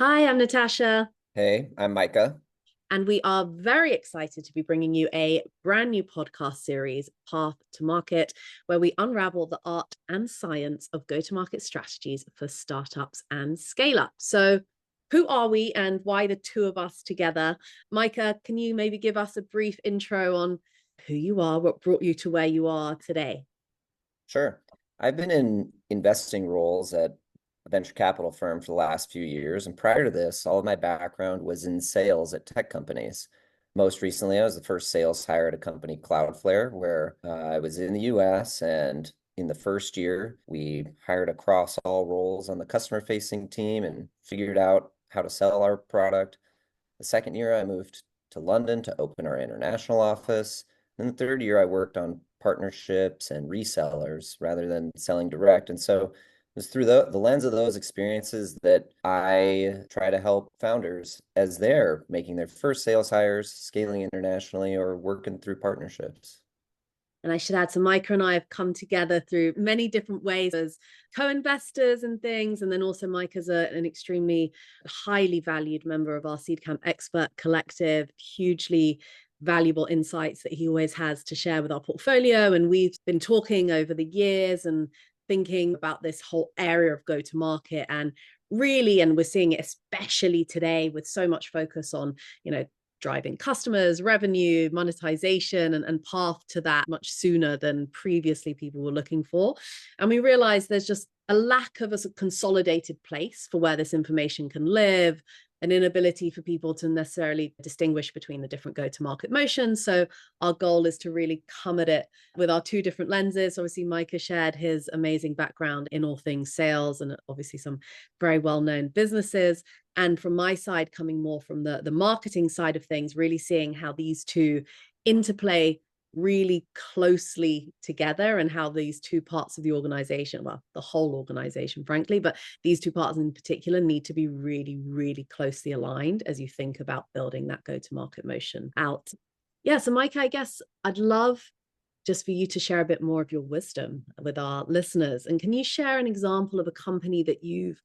Hi, I'm Natasha, Hey, I'm Micah. and we are very excited to be bringing you a brand new podcast series, Path to Market, where we unravel the art and science of go to market strategies for startups and scale up. So, who are we and why the two of us together? Micah, can you maybe give us a brief intro on who you are, what brought you to where you are today? Sure. I've been in investing roles at a venture capital firm for the last few years. And prior to this, all of my background was in sales at tech companies. Most recently, I was the first sales hire at a company, Cloudflare, where I was in the US. And in the first year, we hired across all roles on the customer facing team and figured out how to sell our product. The second year, I moved to London to open our international office. And the third year, I worked on partnerships and resellers rather than selling direct. And so it was through the lens of those experiences that I try to help founders as they're making their first sales hires, scaling internationally, or working through partnerships. And I should add, so Micah and I have come together through many different ways as co-investors and things. And then also Micah's an extremely highly valued member of our Seedcamp expert collective, hugely valuable insights that he always has to share with our portfolio. And we've been talking over the years and thinking about this whole area of go to market and really, and we're seeing it especially today with so much focus on, driving customers, revenue, monetization, and path to that much sooner than previously people were looking for. And we realized there's just a lack of a consolidated place for where this information can live, an inability for people to necessarily distinguish between the different go-to-market motions. So our goal is to really come at it with our two different lenses. Obviously, Micah shared his amazing background in all things sales and obviously some very well-known businesses. And from my side, coming more from the marketing side of things, really seeing how these two interplay really closely together and how these two parts of the organization, well, the whole organization, frankly, but these two parts in particular need to be really, really closely aligned as you think about building that go-to-market motion out. Yeah, so Mike, I guess I'd love just for you to share a bit more of your wisdom with our listeners. And can you share an example of a company that you've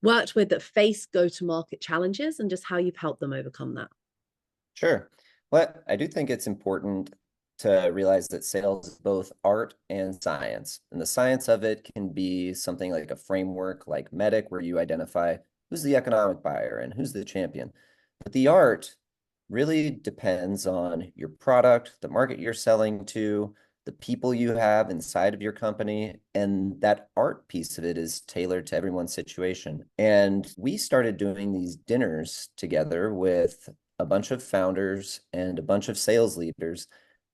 worked with that face go-to-market challenges and just how you've helped them overcome that? Sure. Well, I do think it's important to realize that sales is both art and science. And the science of it can be something like a framework like MEDDIC, where you identify who's the economic buyer and who's the champion. But the art really depends on your product, the market you're selling to, the people you have inside of your company, and that art piece of it is tailored to everyone's situation. And we started doing these dinners together with a bunch of founders and a bunch of sales leaders.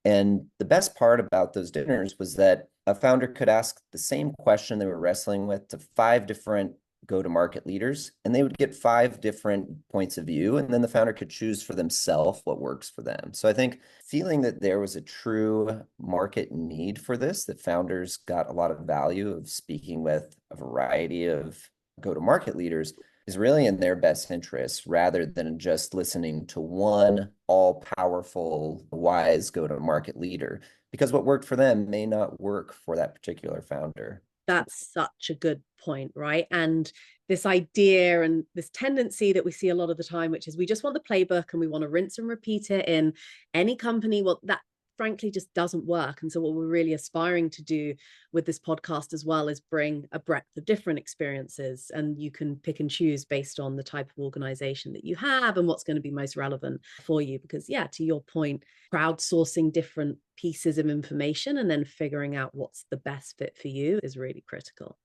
And the best part about those dinners was that a founder could ask the same question they were wrestling with to five different go-to-market leaders, and they would get five different points of view, and then the founder could choose for themselves what works for them. So I think feeling that there was a true market need for this, that founders got a lot of value of speaking with a variety of go-to-market leaders, is really in their best interest rather than just listening to one all-powerful, wise go-to-market leader, because what worked for them may not work for that particular founder. That's such a good point, right? And this idea and this tendency that we see a lot of the time, which is we just want the playbook and we want to rinse and repeat it in any company. Well, that frankly just doesn't work. And so what we're really aspiring to do with this podcast as well is bring a breadth of different experiences, and you can pick and choose based on the type of organization that you have and what's going to be most relevant for you. Because yeah, to your point, crowdsourcing different pieces of information and then figuring out what's the best fit for you is really critical.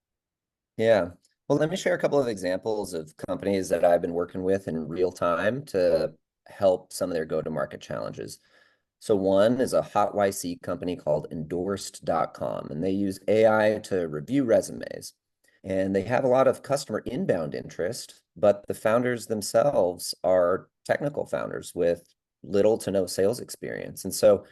Yeah. Well, let me share a couple of examples of companies that I've been working with in real time to help some of their go-to-market challenges. So one is a hot YC company called endorsed.com, and they use AI to review resumes. And they have a lot of customer inbound interest, but the founders themselves are technical founders with little to no sales experience. And so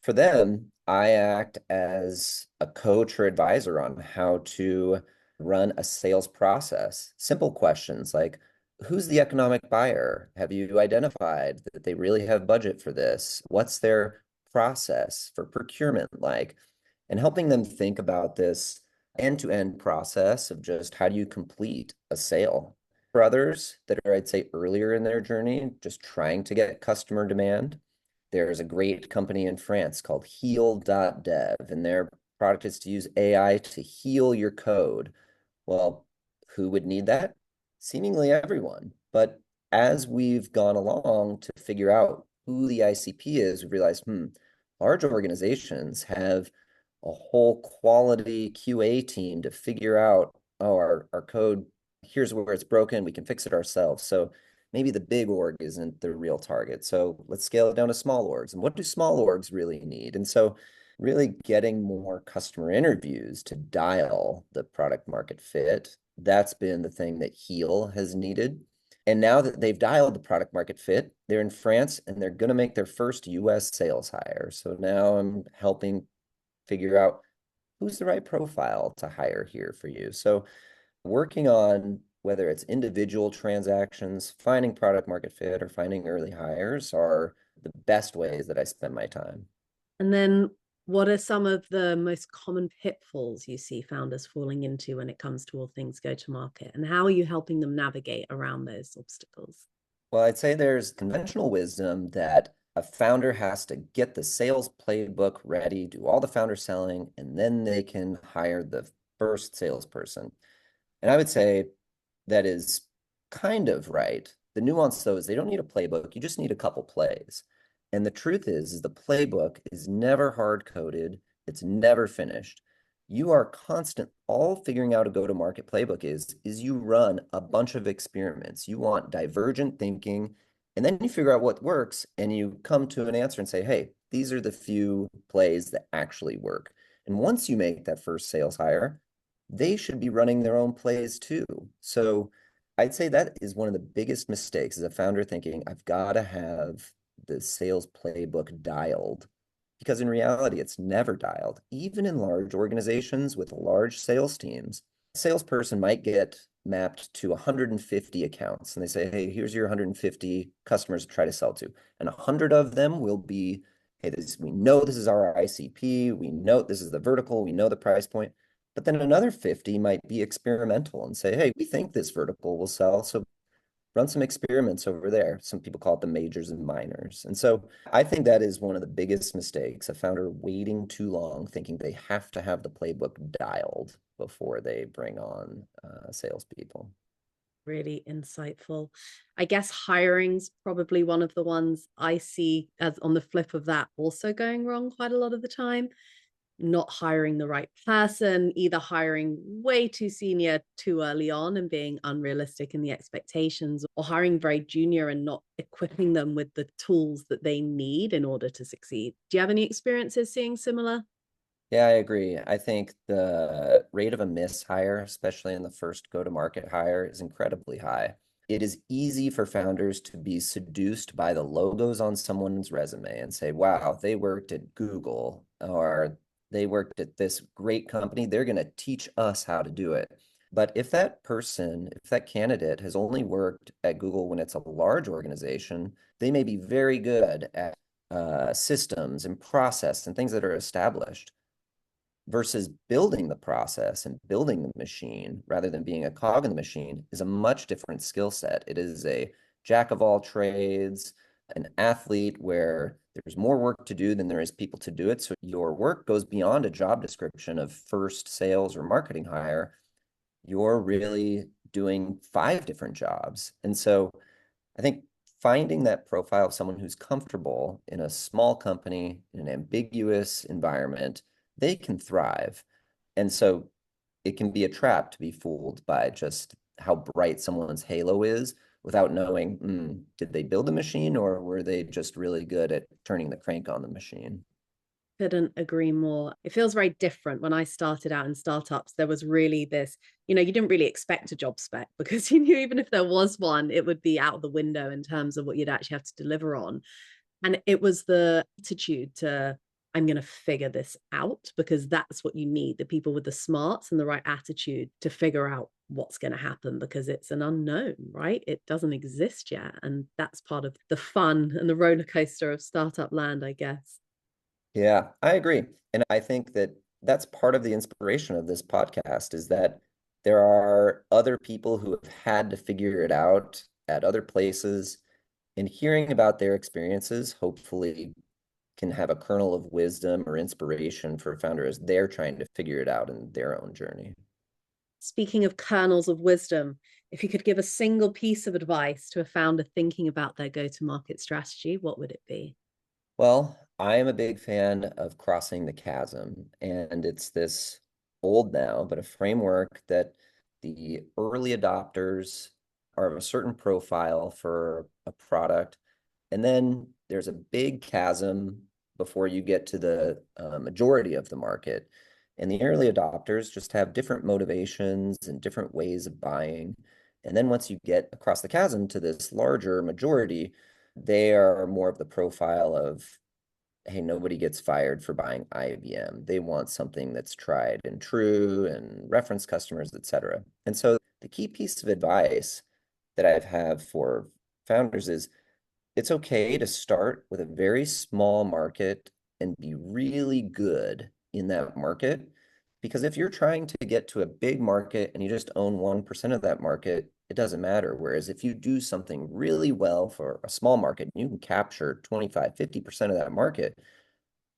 for them, I act as a coach or advisor on how to run a sales process. Simple questions like, who's the economic buyer? Have you identified that they really have budget for this? What's their process for procurement like? And helping them think about this end-to-end process of just how do you complete a sale? For others that are, I'd say, earlier in their journey, just trying to get customer demand, there's a great company in France called Heal.dev, and their product is to use AI to heal your code. Well, who would need that? Seemingly everyone. But as we've gone along to figure out who the ICP is, we realized, large organizations have a whole quality QA team to figure out, oh, our code, here's where it's broken, we can fix it ourselves. So maybe the big org isn't the real target. So let's scale it down to small orgs. And what do small orgs really need? And so really getting more customer interviews to dial the product market fit, that's been the thing that Heal has needed. And now that they've dialed the product market fit, they're in France and they're going to make their first US sales hire. So now I'm helping figure out who's the right profile to hire here for you. So working on whether it's individual transactions, finding product market fit, or finding early hires are the best ways that I spend my time. And then what are some of the most common pitfalls you see founders falling into when it comes to all things go to market? And how are you helping them navigate around those obstacles? Well, I'd say there's conventional wisdom that a founder has to get the sales playbook ready, do all the founder selling, and then they can hire the first salesperson. And I would say that is kind of right. The nuance, though, is they don't need a playbook. You just need a couple plays. And the truth is the playbook is never hard coded. It's never finished. You are constant, all figuring out a go-to-market playbook is you run a bunch of experiments. You want divergent thinking, and then you figure out what works, and you come to an answer and say, hey, these are the few plays that actually work. And once you make that first sales hire, they should be running their own plays too. So I'd say that is one of the biggest mistakes as a founder thinking, I've got to have the sales playbook dialed. Because in reality, it's never dialed. Even in large organizations with large sales teams, a salesperson might get mapped to 150 accounts. And they say, hey, here's your 150 customers to try to sell to. And 100 of them will be, hey, we know this is our ICP. We know this is the vertical. We know the price point. But then another 50 might be experimental and say, hey, we think this vertical will sell. So run some experiments over there. Some people call it the majors and minors. And so I think that is one of the biggest mistakes, a founder waiting too long, thinking they have to have the playbook dialed before they bring on salespeople. Really insightful. I guess hiring's probably one of the ones I see as on the flip of that also going wrong quite a lot of the time. Not hiring the right person, either hiring way too senior too early on and being unrealistic in the expectations, or hiring very junior and not equipping them with the tools that they need in order to succeed. Do you have any experiences seeing similar? Yeah, I agree. I think the rate of a miss hire, especially in the first go-to-market hire, is incredibly high. It is easy for founders to be seduced by the logos on someone's resume and say, wow, they worked at Google or they worked at this great company. They're going to teach us how to do it. But if that person, if that candidate has only worked at Google when it's a large organization, they may be very good at systems and process and things that are established versus building the process and building the machine rather than being a cog in the machine is a much different skill set. It is a jack of all trades, an athlete where there's more work to do than there is people to do it. So your work goes beyond a job description of first sales or marketing hire. You're really doing 5 different jobs. And so I think finding that profile of someone who's comfortable in a small company, in an ambiguous environment, they can thrive. And so it can be a trap to be fooled by just how bright someone's halo is without knowing, did they build a machine or were they just really good at turning the crank on the machine? Couldn't agree more. It feels very different. When I started out in startups, there was really this, you didn't really expect a job spec because you knew even if there was one, it would be out of the window in terms of what you'd actually have to deliver on. And it was the attitude to, I'm going to figure this out, because that's what you need, the people with the smarts and the right attitude to figure out what's going to happen, because it's an unknown, right? It doesn't exist yet. And that's part of the fun and the roller coaster of startup land, I guess. Yeah, I agree. And I think that that's part of the inspiration of this podcast is that There are other people who have had to figure it out at other places, and hearing about their experiences hopefully can have a kernel of wisdom or inspiration for founders as they're trying to figure it out in their own journey. Speaking of kernels of wisdom, if you could give a single piece of advice to a founder thinking about their go-to-market strategy, what would it be? Well, I am a big fan of crossing the chasm, and it's this old now, but a framework that the early adopters are of a certain profile for a product, and then there's a big chasm before you get to the majority of the market. And the early adopters just have different motivations and different ways of buying. And then once you get across the chasm to this larger majority, they are more of the profile of, hey, nobody gets fired for buying IBM. They want something that's tried and true and reference customers, et cetera. And so the key piece of advice that I have for founders is it's okay to start with a very small market and be really good in that market. Because if you're trying to get to a big market and you just own 1% of that market, it doesn't matter. Whereas if you do something really well for a small market, you can capture 25, 50% of that market.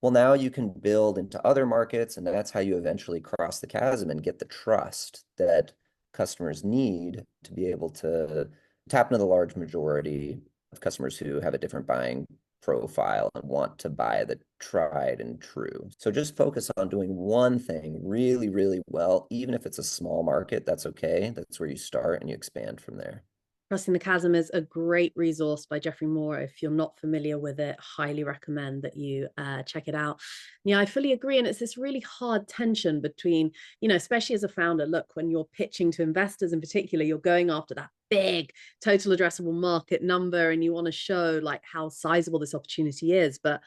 Well, now you can build into other markets, and that's how you eventually cross the chasm and get the trust that customers need to be able to tap into the large majority of customers who have a different buying profile and want to buy the tried and true. So just focus on doing one thing really, really well. Even if it's a small market, that's okay. That's where you start and you expand from there. Crossing the Chasm is a great resource by Jeffrey Moore. If you're not familiar with it, highly recommend that you check it out. Yeah, I fully agree. And it's this really hard tension between, especially as a founder, look, when you're pitching to investors in particular, you're going after that big total addressable market number and you want to show like how sizable this opportunity is. But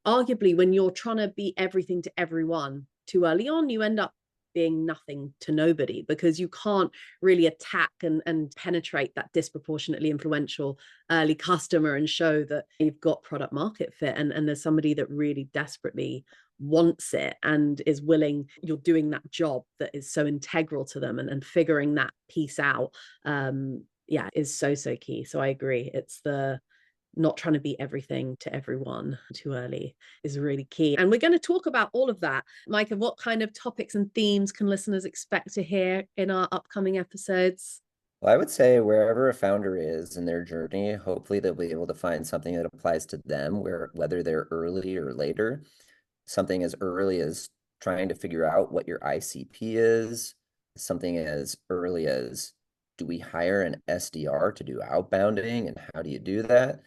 arguably, when you're trying to be everything to everyone too early on, you end up being nothing to nobody because you can't really attack and penetrate that disproportionately influential early customer and show that you've got product market fit and there's somebody that really desperately wants it and is willing, you're doing that job that is so integral to them and figuring that piece out is so key. So I agree, it's the not trying to be everything to everyone too early is really key. And we're going to talk about all of that. Micah, what kind of topics and themes can listeners expect to hear in our upcoming episodes? Well, I would say wherever a founder is in their journey, hopefully they'll be able to find something that applies to them, whether they're early or later. Something as early as trying to figure out what your ICP is, something as early as, do we hire an SDR to do outbounding and how do you do that?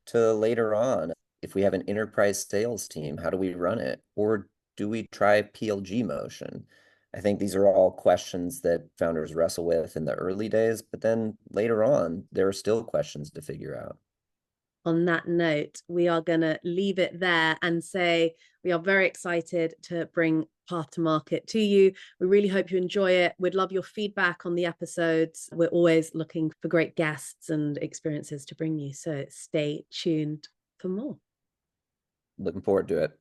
To later on, if we have an enterprise sales team, how do we run it? Or do we try PLG motion? I think these are all questions that founders wrestle with in the early days, but then later on, there are still questions to figure out. On that note, we are going to leave it there and say we are very excited to bring Path to Market to you. We really hope you enjoy it. We'd love your feedback on the episodes. We're always looking for great guests and experiences to bring you. So stay tuned for more. Looking forward to it.